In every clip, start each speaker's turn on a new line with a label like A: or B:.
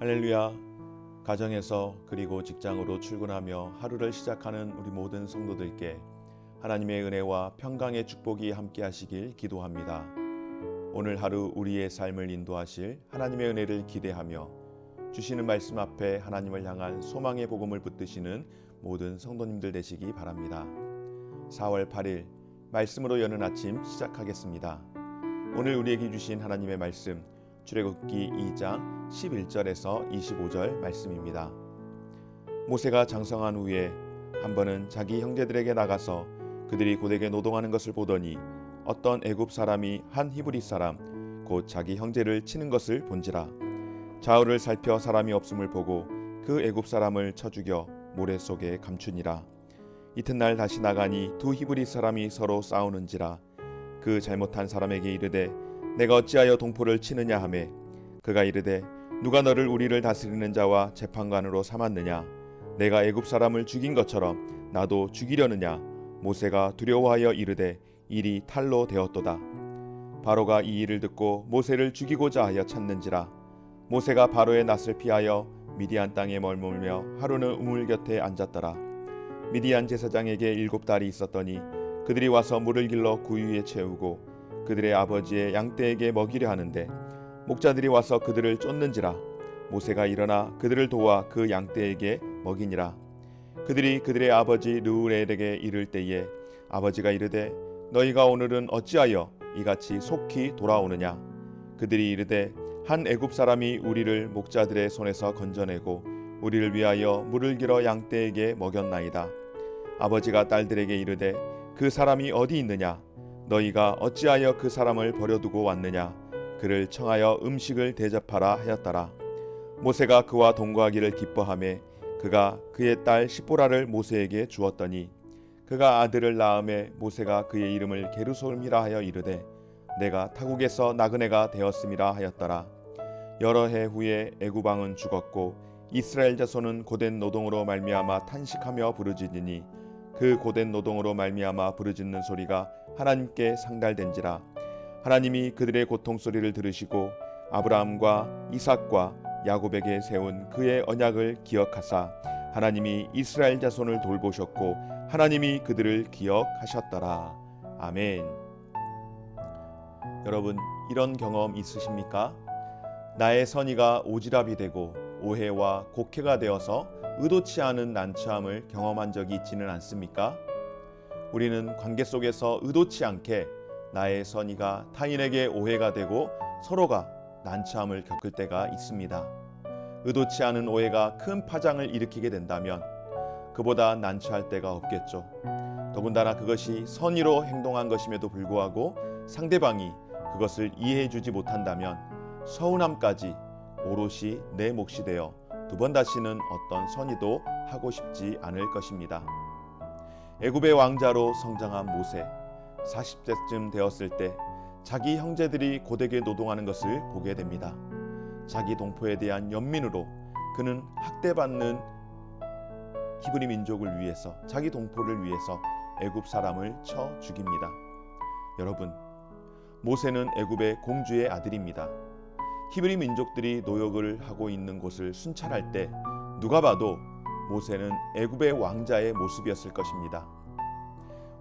A: 할렐루야. 가정에서 그리고 직장으로 출근하며 하루를 시작하는 우리 모든 성도들께 하나님의 은혜와 평강의 축복이 함께 하시길 기도합니다. 오늘 하루 우리의 삶을 인도하실 하나님의 은혜를 기대하며 주시는 말씀 앞에 하나님을 향한 소망의 복음을 붙드시는 모든 성도님들 되시기 바랍니다. 4월 8일 말씀으로 여는 아침 시작하겠습니다. 오늘 우리에게 주신 하나님의 말씀 출애굽기 2장 11절에서 25절 말씀입니다. 모세가 장성한 후에 한 번은 자기 형제들에게 나가서 그들이 고되게 노동하는 것을 보더니 어떤 애굽 사람이 한 히브리 사람 곧 자기 형제를 치는 것을 본지라. 좌우를 살펴 사람이 없음을 보고 그 애굽 사람을 쳐 죽여 모래 속에 감추니라. 이튿날 다시 나가니 두 히브리 사람이 서로 싸우는지라. 그 잘못한 사람에게 이르되 내가 어찌하여 동포를 치느냐 하매 그가 이르되 누가 너를 우리를 다스리는 자와 재판관으로 삼았느냐. 내가 애굽 사람을 죽인 것처럼 나도 죽이려느냐. 모세가 두려워하여 이르되 일이 탈로 되었도다. 바로가 이 일을 듣고 모세를 죽이고자 하여 찾는지라. 모세가 바로의 낯을 피하여 미디안 땅에 머물며 하루는 우물 곁에 앉았더라. 미디안 제사장에게 7달이 있었더니 그들이 와서 물을 길러 구유에 채우고 그들의 아버지의 양떼에게 먹이려 하는데 목자들이 와서 그들을 쫓는지라. 모세가 일어나 그들을 도와 그 양떼에게 먹이니라. 그들이 그들의 아버지 르우엘에게 이를 때에 아버지가 이르되 너희가 오늘은 어찌하여 이같이 속히 돌아오느냐. 그들이 이르되 한 애굽 사람이 우리를 목자들의 손에서 건져내고 우리를 위하여 물을 길어 양떼에게 먹였나이다. 아버지가 딸들에게 이르되 그 사람이 어디 있느냐. 너희가 어찌하여 그 사람을 버려두고 왔느냐. 그를 청하여 음식을 대접하라 하였더라. 모세가 그와 동거하기를 기뻐하며 그가 그의 딸 시보라를 모세에게 주었더니 그가 아들을 낳음에 모세가 그의 이름을 게르솜이라 하여 이르되 내가 타국에서 나그네가 되었음이라 하였더라. 여러 해 후에 애굽 왕은 죽었고 이스라엘 자손은 고된 노동으로 말미암아 탄식하며 부르짖으니 그 고된 노동으로 말미암아 부르짖는 소리가 하나님께 상달된지라. 하나님이 그들의 고통 소리를 들으시고 아브라함과 이삭과 야곱에게 세운 그의 언약을 기억하사 하나님이 이스라엘 자손을 돌보셨고 하나님이 그들을 기억하셨더라. 아멘. 여러분, 이런 경험 있으십니까? 나의 선의가 오지랖이 되고 오해와 곡해가 되어서 의도치 않은 난처함을 경험한 적이 있지는 않습니까? 우리는 관계 속에서 의도치 않게 나의 선의가 타인에게 오해가 되고 서로가 난처함을 겪을 때가 있습니다. 의도치 않은 오해가 큰 파장을 일으키게 된다면 그보다 난처할 때가 없겠죠. 더군다나 그것이 선의로 행동한 것임에도 불구하고 상대방이 그것을 이해해주지 못한다면 서운함까지 오롯이 내 몫이 되어 두 번 다시는 어떤 선의도 하고 싶지 않을 것입니다. 애굽의 왕자로 성장한 모세, 40세쯤 되었을 때 자기 형제들이 고되게 노동하는 것을 보게 됩니다. 자기 동포에 대한 연민으로 그는 학대받는 히브리 민족을 위해서, 자기 동포를 위해서 애굽 사람을 쳐 죽입니다. 여러분, 모세는 애굽의 공주의 아들입니다. 히브리 민족들이 노역을 하고 있는 곳을 순찰할 때 누가 봐도 모세는 애굽의 왕자의 모습이었을 것입니다.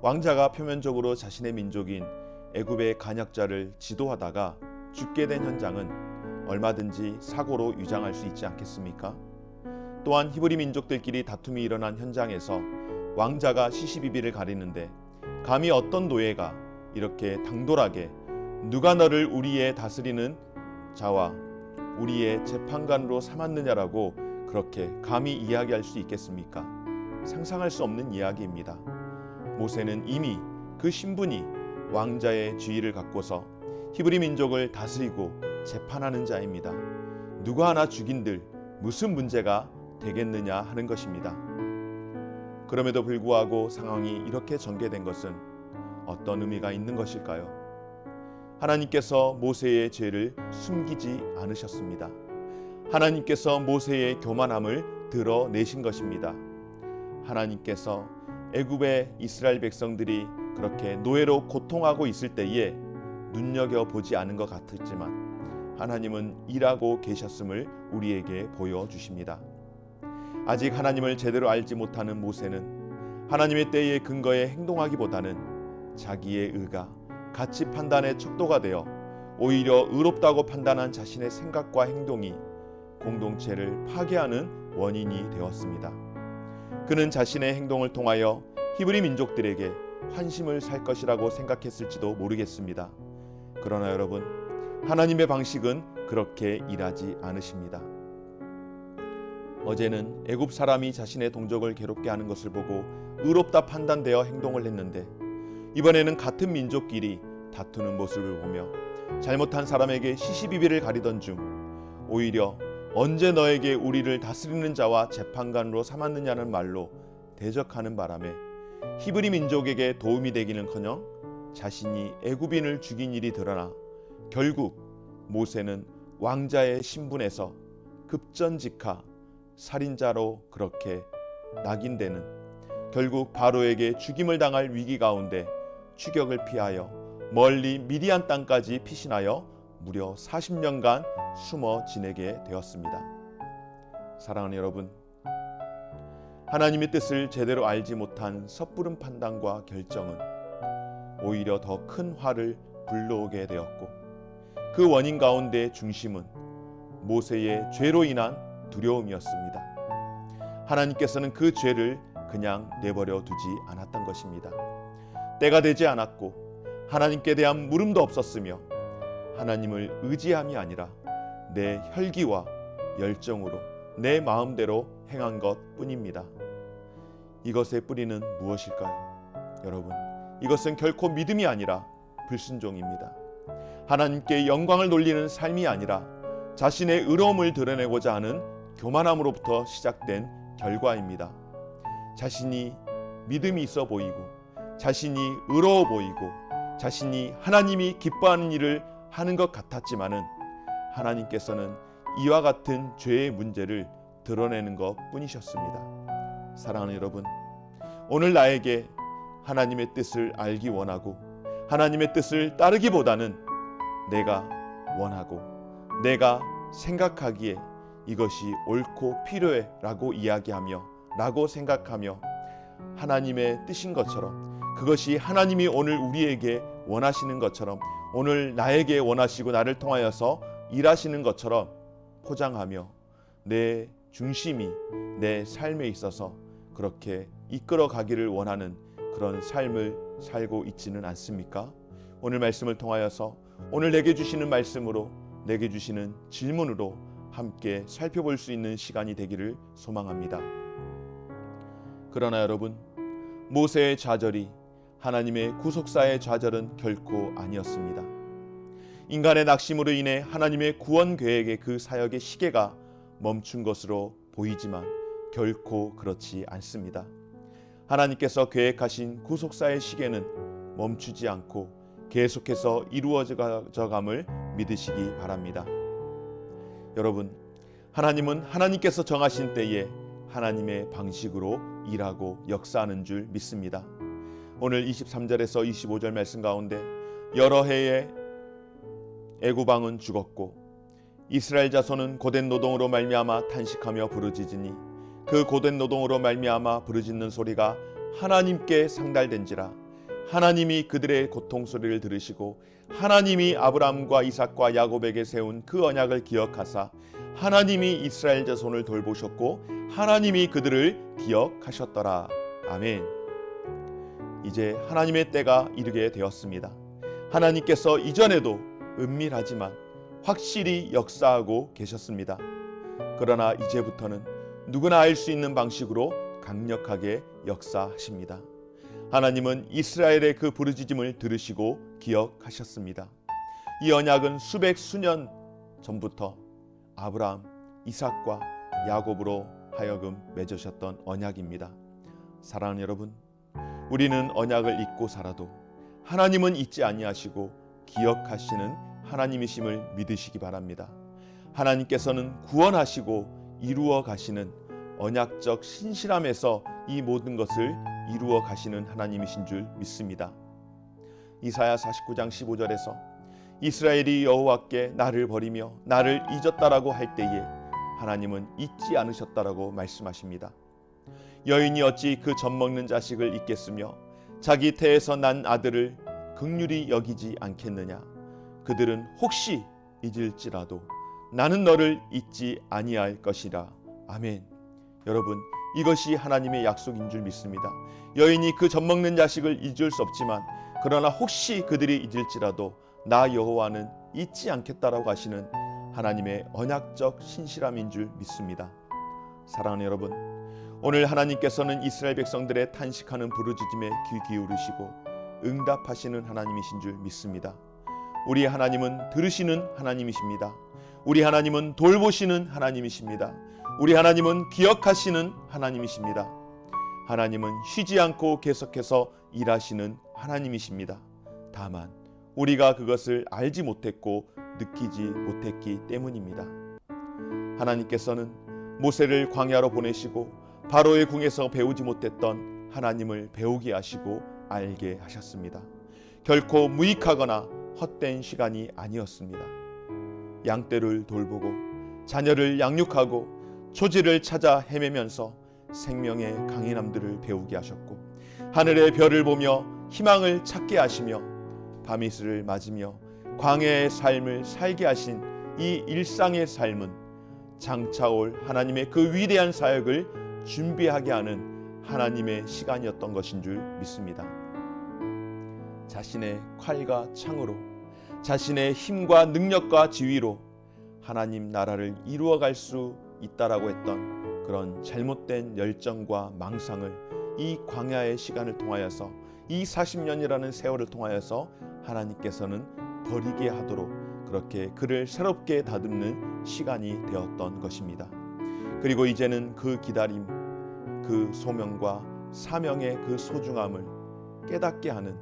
A: 왕자가 표면적으로 자신의 민족인 애굽의 간역자를 지도하다가 죽게 된 현장은 얼마든지 사고로 위장할 수 있지 않겠습니까? 또한 히브리 민족들끼리 다툼이 일어난 현장에서 왕자가 시시비비를 가리는데 감히 어떤 노예가 이렇게 당돌하게 누가 너를 우리의 다스리는 자와 우리의 재판관으로 삼았느냐라고 그렇게 감히 이야기할 수 있겠습니까? 상상할 수 없는 이야기입니다. 모세는 이미 그 신분이 왕자의 지위를 갖고서 히브리 민족을 다스리고 재판하는 자입니다. 누구 하나 죽인들 무슨 문제가 되겠느냐 하는 것입니다. 그럼에도 불구하고 상황이 이렇게 전개된 것은 어떤 의미가 있는 것일까요? 하나님께서 모세의 죄를 숨기지 않으셨습니다. 하나님께서 모세의 교만함을 드러내신 것입니다. 하나님께서 애굽의 이스라엘 백성들이 그렇게 노예로 고통하고 있을 때에 눈여겨보지 않은 것 같았지만 하나님은 일하고 계셨음을 우리에게 보여주십니다. 아직 하나님을 제대로 알지 못하는 모세는 하나님의 때에 근거에 행동하기보다는 자기의 의가 가치 판단의 척도가 되어 오히려 의롭다고 판단한 자신의 생각과 행동이 공동체를 파괴하는 원인이 되었습니다. 그는 자신의 행동을 통하여 히브리 민족들에게 환심을 살 것이라고 생각했을지도 모르겠습니다. 그러나 여러분, 하나님의 방식은 그렇게 일하지 않으십니다. 어제는 애굽 사람이 자신의 동족을 괴롭게 하는 것을 보고 의롭다 판단되어 행동을 했는데, 이번에는 같은 민족끼리 다투는 모습을 보며 잘못한 사람에게 시시비비를 가리던 중 오히려 언제 너에게 우리를 다스리는 자와 재판관으로 삼았느냐는 말로 대적하는 바람에 히브리 민족에게 도움이 되기는커녕 자신이 애굽인을 죽인 일이 드러나 결국 모세는 왕자의 신분에서 급전직하 살인자로 그렇게 낙인되는, 결국 바로에게 죽임을 당할 위기 가운데 추격을 피하여 멀리 미디안 땅까지 피신하여 무려 40년간 숨어 지내게 되었습니다. 사랑하는 여러분, 하나님의 뜻을 제대로 알지 못한 섣부른 판단과 결정은 오히려 더 큰 화를 불러오게 되었고, 그 원인 가운데 중심은 모세의 죄로 인한 두려움이었습니다. 하나님께서는 그 죄를 그냥 내버려 두지 않았던 것입니다. 때가 되지 않았고 하나님께 대한 물음도 없었으며 하나님을 의지함이 아니라 내 혈기와 열정으로 내 마음대로 행한 것 뿐입니다. 이것의 뿌리는 무엇일까요? 여러분, 이것은 결코 믿음이 아니라 불순종입니다. 하나님께 영광을 돌리는 삶이 아니라 자신의 의로움을 드러내고자 하는 교만함으로부터 시작된 결과입니다. 자신이 믿음이 있어 보이고 자신이 의로워 보이고 자신이 하나님이 기뻐하는 일을 하는 것 같았지만은 하나님께서는 이와 같은 죄의 문제를 드러내는 것 뿐이셨습니다. 사랑하는 여러분, 오늘 나에게 하나님의 뜻을 알기 원하고 하나님의 뜻을 따르기보다는 내가 원하고 내가 생각하기에 이것이 옳고 필요해 라고 이야기하며 라고 생각하며 하나님의 뜻인 것처럼, 그것이 하나님이 오늘 우리에게 원하시는 것처럼, 오늘 나에게 원하시고 나를 통하여서 일하시는 것처럼 포장하며 내 중심이 내 삶에 있어서 그렇게 이끌어 가기를 원하는 그런 삶을 살고 있지는 않습니까? 오늘 말씀을 통하여서 오늘 내게 주시는 말씀으로, 내게 주시는 질문으로 함께 살펴볼 수 있는 시간이 되기를 소망합니다. 그러나 여러분, 모세의 좌절이 하나님의 구속사의 좌절은 결코 아니었습니다. 인간의 낙심으로 인해 하나님의 구원 계획의 그 사역의 시계가 멈춘 것으로 보이지만 결코 그렇지 않습니다. 하나님께서 계획하신 구속사의 시계는 멈추지 않고 계속해서 이루어져 감을 믿으시기 바랍니다. 여러분, 하나님은 하나님께서 정하신 때에 하나님의 방식으로 일하고 역사하는 줄 믿습니다. 오늘 23절에서 25절 말씀 가운데 여러 해에 애굽 왕은 죽었고 이스라엘 자손은 고된 노동으로 말미암아 탄식하며 부르짖으니 그 고된 노동으로 말미암아 부르짖는 소리가 하나님께 상달된지라. 하나님이 그들의 고통 소리를 들으시고 하나님이 아브라함과 이삭과 야곱에게 세운 그 언약을 기억하사 하나님이 이스라엘 자손을 돌보셨고 하나님이 그들을 기억하셨더라. 아멘. 이제 하나님의 때가 이르게 되었습니다. 하나님께서 이전에도 은밀하지만 확실히 역사하고 계셨습니다. 그러나 이제부터는 누구나 알 수 있는 방식으로 강력하게 역사하십니다. 하나님은 이스라엘의 그 부르짖음을 들으시고 기억하셨습니다. 이 언약은 수백 수년 전부터 아브라함, 이삭과 야곱으로 하여금 맺으셨던 언약입니다. 사랑하는 여러분, 우리는 언약을 잊고 살아도 하나님은 잊지 아니하시고 기억하시는 하나님이심을 믿으시기 바랍니다. 하나님께서는 구원하시고 이루어 가시는 언약적 신실함에서 이 모든 것을 이루어 가시는 하나님이신 줄 믿습니다. 이사야 49장 15절에서 이스라엘이 여호와께 나를 버리며 나를 잊었다라고 할 때에 하나님은 잊지 않으셨다라고 말씀하십니다. 여인이 어찌 그 젖먹는 자식을 잊겠으며 자기 태에서 난 아들을 긍휼히 여기지 않겠느냐. 그들은 혹시 잊을지라도 나는 너를 잊지 아니할 것이라. 아멘. 여러분, 이것이 하나님의 약속인 줄 믿습니다. 여인이 그 젖먹는 자식을 잊을 수 없지만 그러나 혹시 그들이 잊을지라도 나 여호와는 잊지 않겠다라고 하시는 하나님의 언약적 신실함인 줄 믿습니다. 사랑하는 여러분, 오늘 하나님께서는 이스라엘 백성들의 탄식하는 부르짖음에 귀 기울이시고 응답하시는 하나님이신 줄 믿습니다. 우리 하나님은 들으시는 하나님이십니다. 우리 하나님은 돌보시는 하나님이십니다. 우리 하나님은 기억하시는 하나님이십니다. 하나님은 쉬지 않고 계속해서 일하시는 하나님이십니다. 다만 우리가 그것을 알지 못했고 느끼지 못했기 때문입니다. 하나님께서는 모세를 광야로 보내시고 바로의 궁에서 배우지 못했던 하나님을 배우게 하시고 알게 하셨습니다. 결코 무익하거나 헛된 시간이 아니었습니다. 양떼를 돌보고 자녀를 양육하고 초지를 찾아 헤매면서 생명의 강인함들을 배우게 하셨고 하늘의 별을 보며 희망을 찾게 하시며 밤이슬을 맞으며 광야의 삶을 살게 하신 이 일상의 삶은 장차올 하나님의 그 위대한 사역을 준비하게 하는 하나님의 시간이었던 것인 줄 믿습니다. 자신의 칼과 창으로 자신의 힘과 능력과 지위로 하나님 나라를 이루어갈 수 있다라고 했던 그런 잘못된 열정과 망상을 이 광야의 시간을 통하여서 이 40년이라는 세월을 통하여서 하나님께서는 버리게 하도록 그렇게 그를 새롭게 다듬는 시간이 되었던 것입니다. 그리고 이제는 그 기다림, 그 소명과 사명의 그 소중함을 깨닫게 하는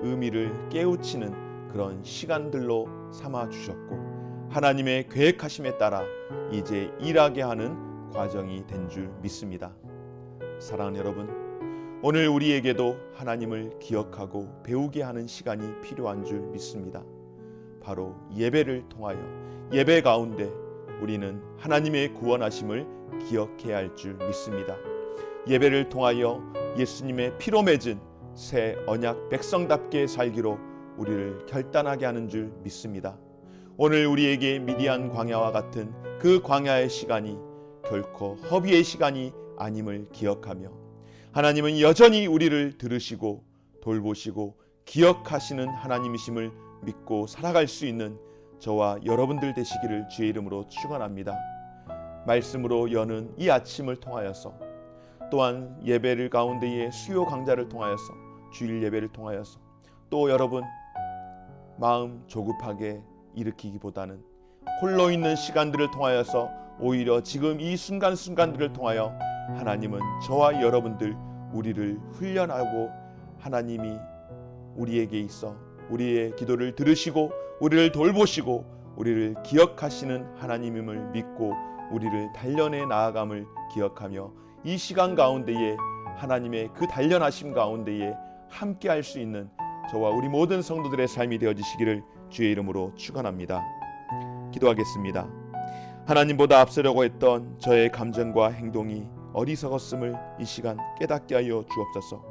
A: 의미를 깨우치는 그런 시간들로 삼아 주셨고 하나님의 계획하심에 따라 이제 일하게 하는 과정이 된 줄 믿습니다. 사랑하는 여러분, 오늘 우리에게도 하나님을 기억하고 배우게 하는 시간이 필요한 줄 믿습니다. 바로 예배를 통하여 예배 가운데 우리는 하나님의 구원하심을 기억해야 할 줄 믿습니다. 예배를 통하여 예수님의 피로 맺은 새 언약 백성답게 살기로 우리를 결단하게 하는 줄 믿습니다. 오늘 우리에게 미디안 광야와 같은 그 광야의 시간이 결코 허비의 시간이 아님을 기억하며 하나님은 여전히 우리를 들으시고 돌보시고 기억하시는 하나님이심을 믿고 살아갈 수 있는 저와 여러분들 되시기를 주의 이름으로 축원합니다. 말씀으로 여는 이 아침을 통하여서 또한 예배를 가운데에 수요 강좌를 통하여서 주일 예배를 통하여서 또 여러분 마음 조급하게 일으키기보다는 홀로 있는 시간들을 통하여서 오히려 지금 이 순간순간들을 통하여 하나님은 저와 여러분들 우리를 훈련하고 하나님이 우리에게 있어 우리의 기도를 들으시고 우리를 돌보시고 우리를 기억하시는 하나님임을 믿고 우리를 단련해 나아감을 기억하며 이 시간 가운데에 하나님의 그 단련하심 가운데에 함께 할 수 있는 저와 우리 모든 성도들의 삶이 되어지시기를 주의 이름으로 축원합니다. 기도하겠습니다. 하나님보다 앞서려고 했던 저의 감정과 행동이 어리석었음을 이 시간 깨닫게 하여 주옵소서.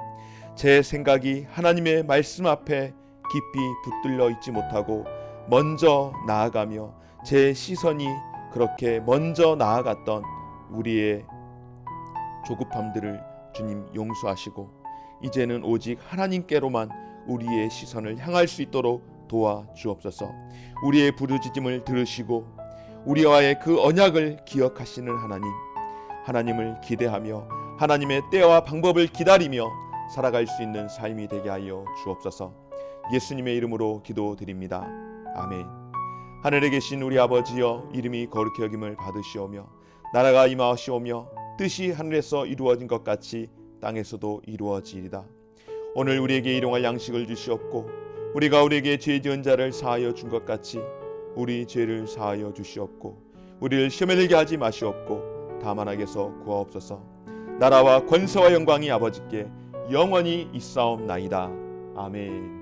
A: 제 생각이 하나님의 말씀 앞에 깊이 붙들려 있지 못하고 먼저 나아가며 제 시선이 그렇게 먼저 나아갔던 우리의 조급함들을 주님 용서하시고 이제는 오직 하나님께로만 우리의 시선을 향할 수 있도록 도와 주옵소서. 우리의 부르짖음을 들으시고 우리와의 그 언약을 기억하시는 하나님을 기대하며 하나님의 때와 방법을 기다리며 살아갈 수 있는 삶이 되게 하여 주옵소서. 예수님의 이름으로 기도드립니다. 아멘. 하늘에 계신 우리 아버지여, 이름이 거룩히 여김을 받으시오며 나라가 임하시오며 뜻이 하늘에서 이루어진 것 같이 땅에서도 이루어지리다. 오늘 우리에게 일용할 양식을 주시옵고 우리가 우리에게 죄 지은 자를 사하여 준 것 같이 우리 죄를 사하여 주시옵고 우리를 시험에 들게 하지 마시옵고 다만 악에서 구하옵소서. 나라와 권세와 영광이 아버지께 영원히 있사옵나이다. 아멘.